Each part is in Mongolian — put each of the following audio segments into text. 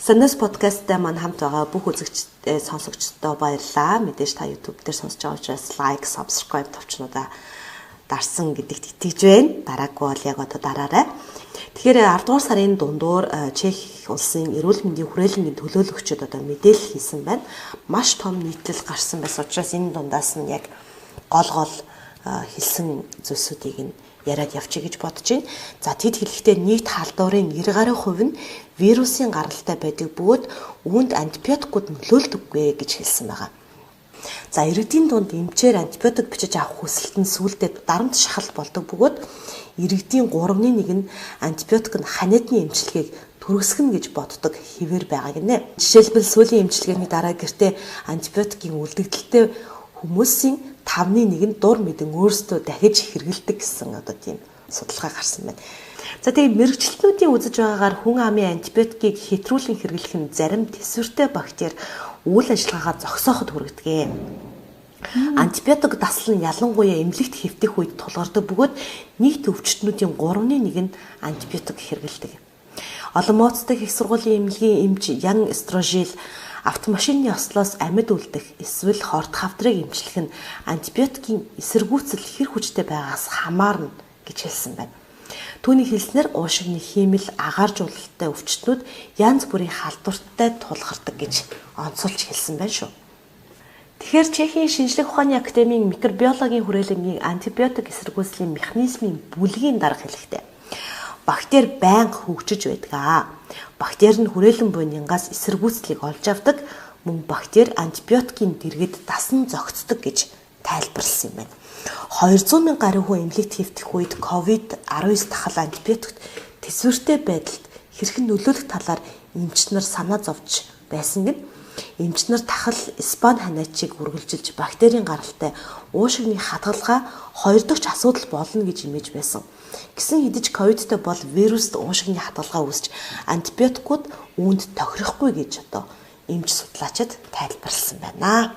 Санаас подкасттай маань хамт байгаа бүх үзэгчтэй сонсогчдод баярлалаа. Мэдээж та YouTube дээр сонсож байгаа учраас лайк, subscribe товчнуудаа дарсан гэдэгт итгэж байна. Дараагүй бол яг одоо дараарай. Тэгэхээр 10 дугаар сарын дундуур Чех улсын эрүүл мэндийн хүрээлэнгийн төлөөлөгчид одоо мэдээлэл хийсэн байна. Маш том нийтлэл гарсан байсан учраас энэ дундаас нь яг гол хэлсэн зүйлсүүдийг нь яриад явчих гэж бодож байна. За тэд хэлэхдээ нийт халдварын 90% нь вирусын гаралтай байдаг бөгөөд үүнд антибиотикууд нөлөөлдөггүй гэж хэлсэн байгаа. За иргэдийн дунд эмчээр антибиотик бичиж авах хүсэлт нь сүүлдээ дарамт шахалт болдог бөгөөд иргэдийн 3/1 нь антибиотик нь ханиадны эмчилгээг түргэсгэнэ гэж боддог хэвээр байгаа гинэ. Жишээлбэл сүүлийн эмчилгээний дараа гэртээ антибиотикийн үлдэгдэлтэй хүмүүсийн 5/1 нь дур мэдэн өөрсдөө дахиж хэрэгэлдэг гэсэн одоо тийм судалгаа гарсан байна. За тэгээд мэрэгчлэтнүүдийн үзэж байгаагаар хүн амын антибиотикийг хэтрүүлэн хэрэглэх нь зарим тэсвэртэй бактери үйл ажиллагаагаа зогсооход хүргэдэг. Антибиотик дасал нь ялангуяа эмнэлэгт хэвтэх үед тулгардаг бөгөөд нийт өвчтнүүдийн 3/1 нь антибиотик хэрэглэдэг. Олон мууцтай их сургуулийн эмнэлгийн эмч Ян Строжил автомашины ослоос амьд үлдэх эсвэл хорт хавдрыг эмчлэх нь антибиотикийн эсэргүүцэл хэр хүчтэй байгаас хамаарна гэж хэлсэн байна. Түүний хэлснээр уушигны хиймэл агааржуулалттай өвчтнүүд янз бүрийн халдвартай тулгардаг гэж онцолж хэлсэн байна шүү. Тэгэхээр Чехийн шинжлэх ухааны академийн микробиологийн хүрээлэнгийн антибиотик эсэргүүцлийн механизмын бүлгийн дарга хэлэхдээ бактери байнга хөгжиж байдаг. Бактери нь хүрээлэн буй нянгаас эсэргүүцлийг олж авдаг, мөн бактери антибиотикийн дэргэд дасан зогцдог гэж тайлбарласан юм байна. 200 мянган гаруй хүн эмнэлэгт хэвтэх үед COVID-19 тахал антибиотикт тэсвэртэй байдалд хэрхэн нөлөөлөх талаар эмч нар санаа зовж байсан гэн. Эмч нар тахал Испани ханиачийг үргэлжилж бактерийн гаралтай уушигны хадгалгаа 2 дахь асуудал болно гэж имэж байсан. Гэсэн хэдиж ковидтэй бол вируст уушигны хадгалгаа үүсч антибиотикууд үүнд тохирохгүй гэж одоо эмч судлаачид тайлбарласан байна.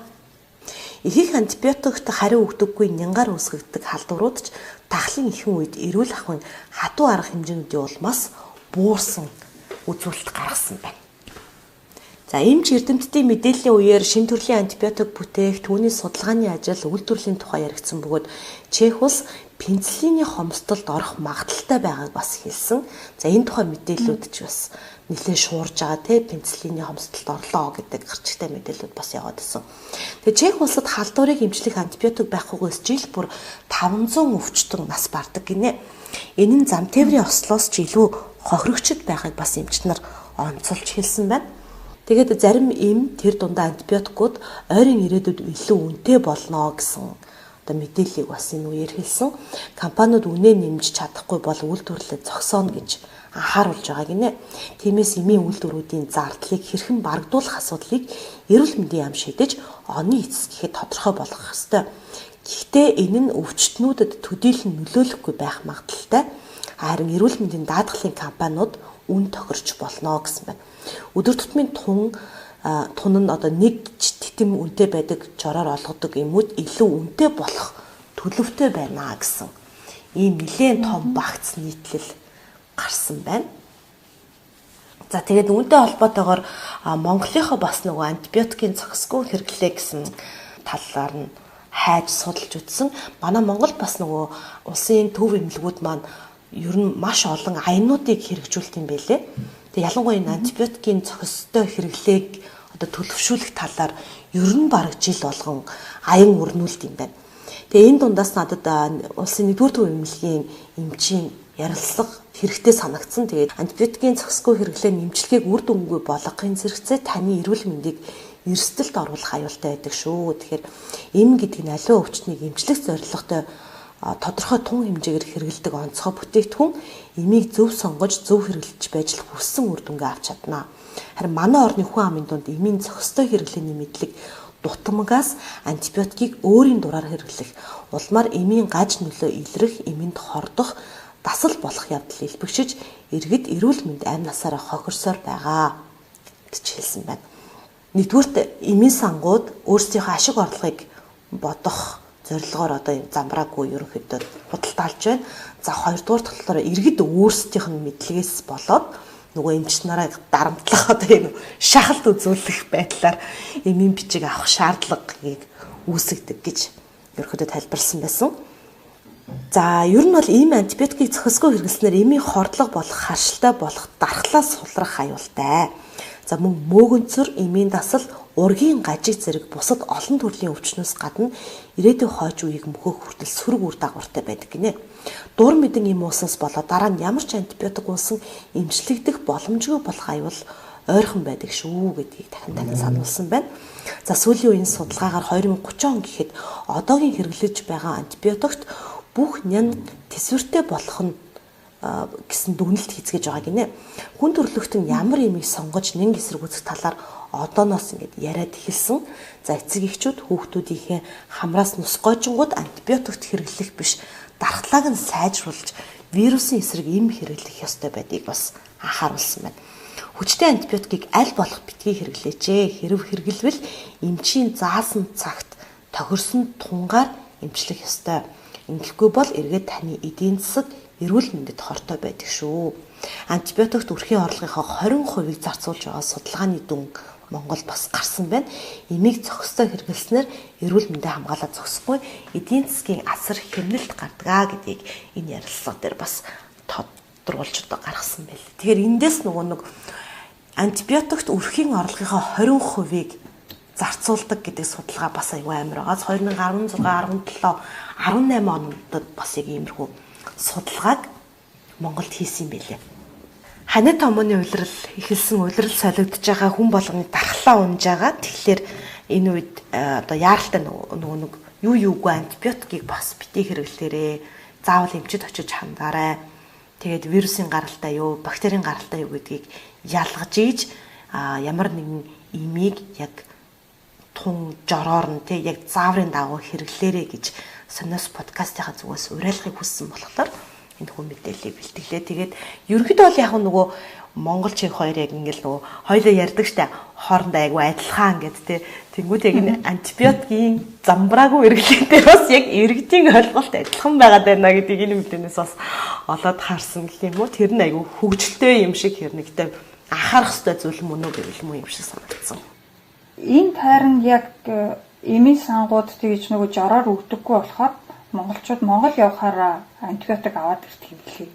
Ихэнх антибиотикт хариу өгдөггүй нянгаар үүсгэгдэх халдварууд ч тахлын ихэнх үед эрүүл ахуйн хатуу арга хэмжээнүүдийн улмаас буурсан үзүүлэлт гаргасан байна. За эмч эрдэмтдийн мэдээллийн үеэр шин төрлийн антибиотик бүтээх, түүний судалгааны ажил, үйлдвэрлэлийн тухай яригдсан бөгөөд Чех улс пенициллины хомсдолд орох магадaltaй байгааг бас хэлсэн. За энэ тухай мэдээллүүд ч бас нэлээд шуурж байгаа те пенициллины хомсдолд орлоо гэдэг гарчигтай мэдээллүүд бас яваад ирсэн. Тэгээ Чех улсад халдварыг эмчлэх антибиотик байхгүйгээс жил бүр 500 өвчтөн нас бардаг гинэ. Энэ нь зам тээврийн ослоос ч илүү хохирогчд байгааг бас эмч нар онцолж хэлсэн байна. Тэгээд зарим эм тэр дундаа антибиотикууд ойрын ирээдүйд илүү үнэтэй болно гэсэн одоо мэдээллийг бас энэ үеэр хэлсэн. Компаниуд үнэ нэмж чадахгүй бол үйлдвэрлэлээ зогсооно гэж анхааруулж байгаа гинэ. Тиймээс эмийн үйлдвэрүүдийн зардлыг хэрхэн барагдуулах асуудлыг эрүүл мэндийн яам шийдэж оны эцэс гэхэд тодорхой болгох ёстой. Гэхдээ энэ нь өвчтнүүдэд төдийлөн нөлөөлөхгүй байх магадaltaй. Харин эрүүл мэндийн даатгалын компаниуд үн тохирч болно гэсэн байна. Өдөр тутмын тун нь одоо нэг титэм үнэтэй байдаг жороор олгодог эмүүд илүү үнэтэй болох төлөвтэй байна гэсэн ийм нэлээд том багц нийтлэл гарсан байна. За тэгээд үүнтэй холбоотойгоор Монголынхоо бас нөгөө антибиотикийн зохисгүй хэрэглээ гэсэн талаар нь хайж судалж үзсэн. Манай Монгол бас нөгөө улсын төв эмнэлгүүд маань ер нь маш олон аянуудыг хэрэгжүүлт юм байлээ. Тэгээ ялангуяа энэ антибиотикийн зохистой хэрэглээг одоо төлөвшүүлэх талаар ер нь бараг жил болгон аян өрнүүлт юм байна. Тэгээ энэ дундаас надад улсын 1-р төв эмнэлгийн эмчийн ярилцлага хэрэгтэй санагдсан. Тэгээд антибиотикийн зохисгүй хэрэглээ нэмжлэгийг үр дүнгүй болгохын зэрэгцээ таны эрүүл мэндийг эрсдэлд оруулах аюултай байдаг шүү. Тэгэхээр эм гэдэг нь аливаа өвчтнийг эмчлэх зорилготой тодорхой тун хэмжээгээр хэрэгэлдэг онцгой бүтээгдэхүүн эмийг зөв сонгож зөв хэрэглэж байж л хүссэн үр дүнгээ авч чадна. Харин манай орны хүн амын дунд эмийн зохистой хэрэглээний мэдлэг дутмагаас антибиотикийг өөрийн дураар хэрэглэх улмаар эмийн гаж нөлөө илрэх, эмэнд хордох, дасал болох явдал илбэгшиж иргэд эрүүл мэнд амь насаараа хохирсоор байгаа гэж хэлсэн байна. Нэгдүгürt эмийн сангууд өөрсдийнхөө ашиг орлогыг бодох зорилгоор одоо юм замбраагүй ерөнхийдөө худалдаалж байна. За хоёрдугаар талаараа иргэд өөрсдийнх нь мэдлэгээс болоод нөгөө эмч нарыг дарамтлах одоо энэ шахалт үзүүлэх байдлаар эмийн бичиг авах шаардлагыг үүсгдэг гэж ерөнхийдөө тайлбарласан байсан. За ер нь бол ийм антибиотикийг зохисгүй хэрэглэснээр эмийн хордлого болох, харшилтай болох, дархлаас сулрах аюултай. За мөн мөөгөнцөр, эмийн дасал, ургийн гажиг зэрэг бусад олон төрлийн өвчнөөс гадна ирээдүйн хойч үеийг мөхөх хүртэл сөрөг үр дагавартай байдаг гинэ. Дур мэдэн эм ууснаас болоод дараа нь ямар ч антибиотик уусан эмчлэгдэх боломжгүй болох аюул ойрхон байдаг шүү гэдгийг дахин сануулсан байна. За сүүлийн үеийн судалгаагаар 2030 он гэхэд одоогийн хэрэглэж байгаа антибиотикт бүх нян тэсвэртэй болох нь гэсэн дүгнэлт хийцгээж байгаа гинэ. Хүн төрөлхтөн ямар эмийг сонгож нэн эсэргүүцэх талаар одооноос ингээд яриад эхэлсэн. За эцэг эхчүүд хүүхдүүдийнхээ хамраас нус гойжингууд антибиотикт хэрэглэх биш, дархлааг нь сайжруулж вирусын эсрэг эм хэрэглэх ёстой байдгийг бас анхааруулсан байна. Хүчтэй антибиотикийг аль болох битгий хэрэглээч. Хэрв хэрэглэвэл эмчийн заасан цагт тохирсон тунгаар эмчлэх ёстой. Ингэхгүй бол эргээд таны эдийн засаг эрүүл мэндэд хортой байдаг шүү. Антибиотикт өрхийн орлогынхоо 20%-ийг зарцуулж байгаа судалгааны дүн Монголд бас гарсан байна. Эмийг зохистой хэрэглэснээр эрүүл мэндэ хамгаалаад зогсохгүй эдийн засгийн асар хэмнэлт гардаг гэдгийг энэ ярилцлага дээр бас тодруулж гаргасан байл. Тэгэхээр эндээс нөгөө нэг антибиотикт өрхийн орлогынхоо 20%-ийг зарцуулдаг гэдэг судалгаа бас аюу амар байгаа. 2016, 17, 18 онд бас яг иймэрхүү судалгааг Монголд хийсэн юм билээ. Ханит томооны улирал эхэлсэн улирал солигдож байгаа хүн болгоны дархлаа унж байгаа. Тэгэхээр энэ үед одоо яаралтай нөгөө нэг юугүй антибиотикийг бас битгий хэрэглээрээ заавал эмчид очиж хандаарай. Тэгээд вирусын гаралтай юу, бактерийн гаралтай юу гэдгийг ялгаж ийж ямар нэгэн эмийг яг тун жороор нь тэг яг зааврын дагуу хэрэглээрэй гэж сониос подкастынхаа зүгээс уриалгыг хүссэн болохоор энэ хүн мэдээллийг бэлтгэлээ. Тэгээд ерөнхийдөө бол яг нөгөө монголчууд хоёр яг ингээл нөгөө хоёулаа ярьдаг штэ хоорондоо айгу адилхан гэд тэ тэнгуүт яг энэ антибиотикийн замбраагүй хэрэглээтэй бас яг иргэдийн ойлголт адилхан байгаад байна гэдгийг энэ мэдээнээс бас олоод харсан гэх юм уу. Тэр нь айгу хөгжилтэй юм шиг хэрнэгтэй анхаарах ёстой зүйл мөн үү гэвэл мөн юм шиг санагдсан. Энэ тайранд яг эмийн сангууд тэгж нөгөө жороор өгдөггүй болохоор монголчууд Монгол явахаар антибиотик аваад ирдэг юм билээ.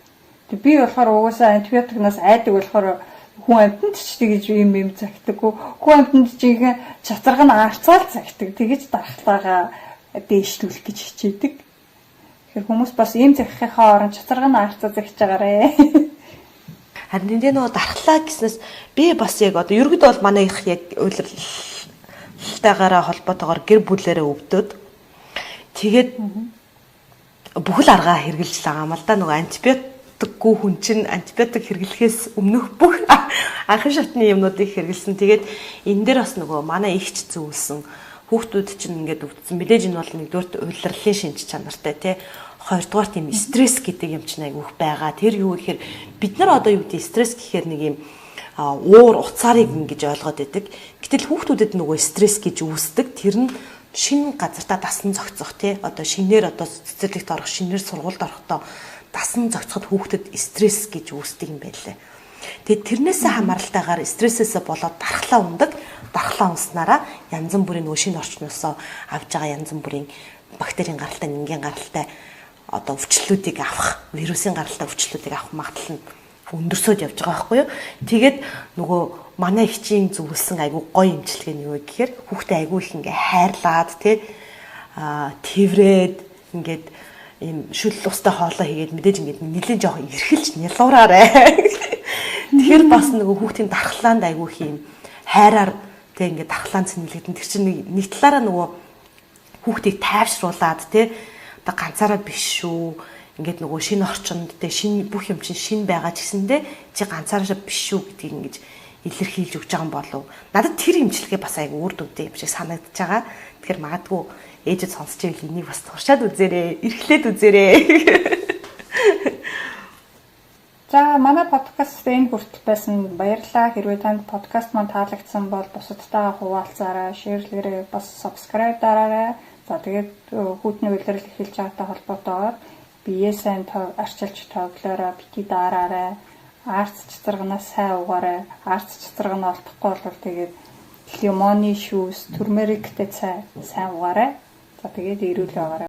Тэг би болохоор угаасаа антибиотикнаас айдаг болохоор хүн амьтанд ч тэгж юм загтаггүй. Хүн амьтанд жинхэнэ чацарга нь аарцаал загтаг. Тэгж дархлаагаа дээшлүүлэх гэж хичээдэг. Тэгэхээр хүмүүс бас ийм загхихаа орон чацарга нь аарцаа загж байгаарэ. Харин энэ нөгөө дархлаа гэснээс би бас яг одоо ерөөдөө бол манай их яг уйлралтайгаараа холбоотойгоор гэр бүлээрээ өвдөд тэгээд бүхэл аргаа хэрглэж байгаа юм л да. Нөгөө антибиотикгүй хүн чинь антибиотик хэрэглэхээс өмнөх бүх анхны шатны юмнуудыг хэрэглэсэн. Тэгээд энэ дээр бас нөгөө манай ихч зөвлөсөн хүүхдүүд чинь ингээд өвдсөн. Мэдээж энэ бол нэгдүгээр уйлралын шинж чанартай тий. Хоёрдугаар тийм стресс гэдэг юм чинь айгүйх байгаа. Тэр юу гэхээр бид нар одоо юу гэдэг стресс гэхээр нэг юм уур уцаарыг ингэж ойлгоод байдаг. Гэтэл хүүхдүүдэд нөгөө стресс гэж үүсдэг. Тэр нь шинэ газартаа дасан зогцох тий. Одоо шинээр одоо цэцэрлэгт орох, шинээр сургуульд орохдоо дасан зогцоход хүүхдэд стресс гэж үүсдэг юм байлээ. Тэгээд тэрнээсээ хамааралтайгаар стрессээсээ болоод дархлаа ундаг. Дархлаа унснараа янз бүрийн нөгөө шинэ орчноосоо авж байгаа янз бүрийн бактерийн гаралтай, нингийн гаралтай одоо өвчлөлүүдийг авах, вирусын гаралтай өвчлөлүүдийг авах магадлал нь өндөрсөд явж байгаа байхгүй юу. Тэгээд нөгөө манай ихчийн зөвлөсөн айгу гоё имчилгээ нь юу гэхээр хүүхдээ айгу их ингээ хайрлаад тий тэврээд ингээд ийм шүл устай хоолой хийгээд мэдээж ингээд нэлээд жоох эрхэлж нялуураарэ. Тэгэхээр бас нөгөө хүүхдийн дархлаанд айгу их юм хайраар тий ингээд дархлаан цэнгэлэгдэн тэр чинь нэг талаараа нөгөө хүүхдийг тайвшруулад тий ганцаараа биш шүү. Ингээд нөгөө шинэ орчинд тэ шинэ бүх юм чинь шинэ байгаа ч гэсэндээ чи ганцаараа биш шүү гэдгийг ингэж илэрхийлж өгч байгаа юм болов. Надад тэр имчилгээ бас айгу үр дүнтэй юм шиг санагдаж байгаа. Тэгэхээр магадгүй ээжэд сонсч ивэл энийг бас туршаад үзээрэй. Эрхлээд үзээрэй. За манай подкаст энэ хүртэл байсан баярлалаа. Хэрвээ танд подкаст маань таалагдсан бол бусадтайгаа хуваалцаарай, шеэрлэгээрэй, бас subscribe дараарай. За тэгээд хүүтний улирал эхэлж байгаатай холбоотойгоор биеэ сайн арчилж тоглоорой, бити дараарай. Арц цэцэргнаас сайн угаарай. Арц цэцэрг нь олдохгүй бол тэгээд лимоны шүүс, турмериктэй цай сайн угаарай. За тэгээд ирүүл байгаарай.